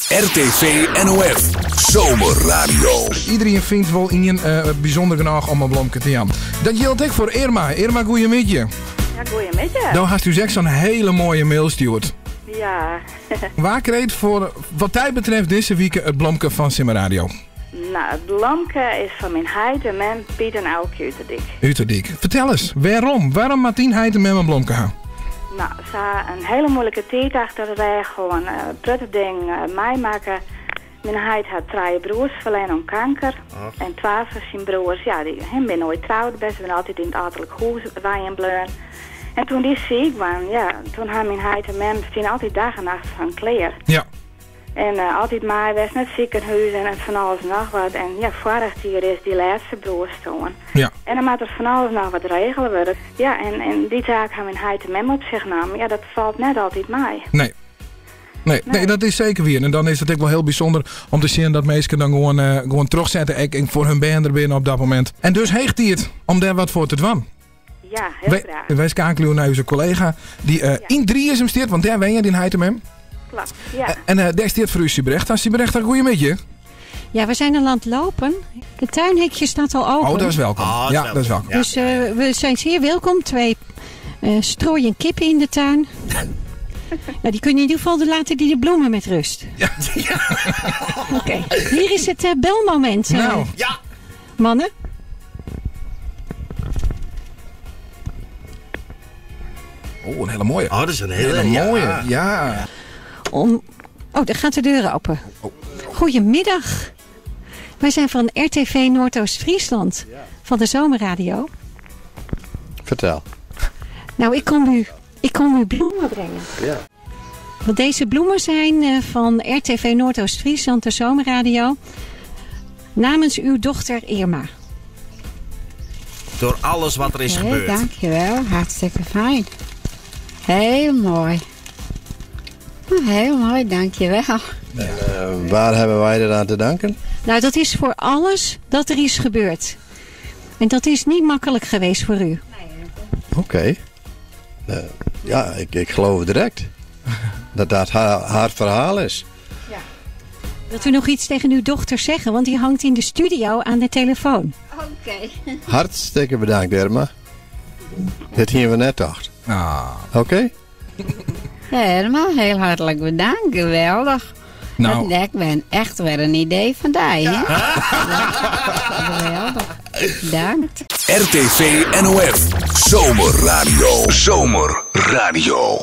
RTV NOF Zomerradio. Iedereen vindt wel in bijzonder genoeg om een blomke te gaan. Dat geldt ook voor Irma. Irma, goeiemiddag. Ja, goeiemiddag. Nou had u zeg zo'n hele mooie mail stuurt. Ja. Waar kreeg voor wat tijd betreft deze week het blomke van Zomerradio? Nou, het blomke is van mijn heid en mijn Piet en Elke Uterdik. Uterdik. Vertel eens, waarom? Waarom Martien heid en mijn blomke gaan? Nou, ze had een hele moeilijke tijd achter de rug. Gewoon prutte ding mij maken. Mijn heid had 3 broers verleden om kanker. En 12 van zijn broers, ja, die zijn nooit trouwd. Best zijn altijd in het ouderlijk huis waaien bleven. En toen die ziek waren, ja, toen had mijn heid en mijn zien altijd dag en nacht van kleer. Ja. En altijd mij was net ziekenhuis en van alles en nog wat. En ja, vorig jaar is die laatste broer stonden. Ja. En dan moet er van alles nog wat regelen worden. Ja, en die taak hebben mijn heid en mem op zich genomen. Ja, dat valt net altijd mij. Nee, dat is zeker weer. En dan is het ook wel heel bijzonder om te zien dat mensen dan gewoon terugzetten en voor hun band er binnen op dat moment. En dus heegt hij het om daar wat voor te doen. Ja, heel graag. Wij schakelen naar onze collega die in 3 is hem steert, want daar ben je, die heid en mem. Klopt, ja. En daar steert voor u Sibrecht. Sibrecht, een goeie met je. Ja, we zijn al aan het lopen. Het tuinhekje staat al open. Oh, dat is welkom. Ja, dat is welkom. Dus we zijn zeer welkom. 2 strooien kippen in de tuin. Nou, die kunnen in ieder geval laten die de bloemen met rust. Ja. Oké, hier is het belmoment. Nou. Ja. Mannen. Oh, een hele mooie. Oh, dat is een hele mooie. Ja. Oh, daar gaat de deur open. Goedemiddag. Wij zijn van RTV Noordoost-Friesland. Van de Zomerradio. Vertel. Nou, ik kom u bloemen brengen. Ja. Want deze bloemen zijn van RTV Noordoost-Friesland, de Zomerradio. Namens uw dochter Irma. Door alles wat er is gebeurd. Dankjewel, hartstikke fijn. Heel mooi. Heel mooi, dankjewel. En waar hebben wij eraan te danken? Nou, dat is voor alles dat er is gebeurd. En dat is niet makkelijk geweest voor u. Oké. Ja, ik geloof direct dat dat haar verhaal is. Ja. Wilt u nog iets tegen uw dochter zeggen? Want die hangt in de studio aan de telefoon. Oké. Hartstikke bedankt, Irma. Dit hier we net dacht. Oké? Ja, helemaal heel hartelijk bedankt. Geweldig. Nou. Ik ben echt weer een idee van die, hè? Geweldig. Bedankt. RTV NOF Zomerradio. Zomerradio.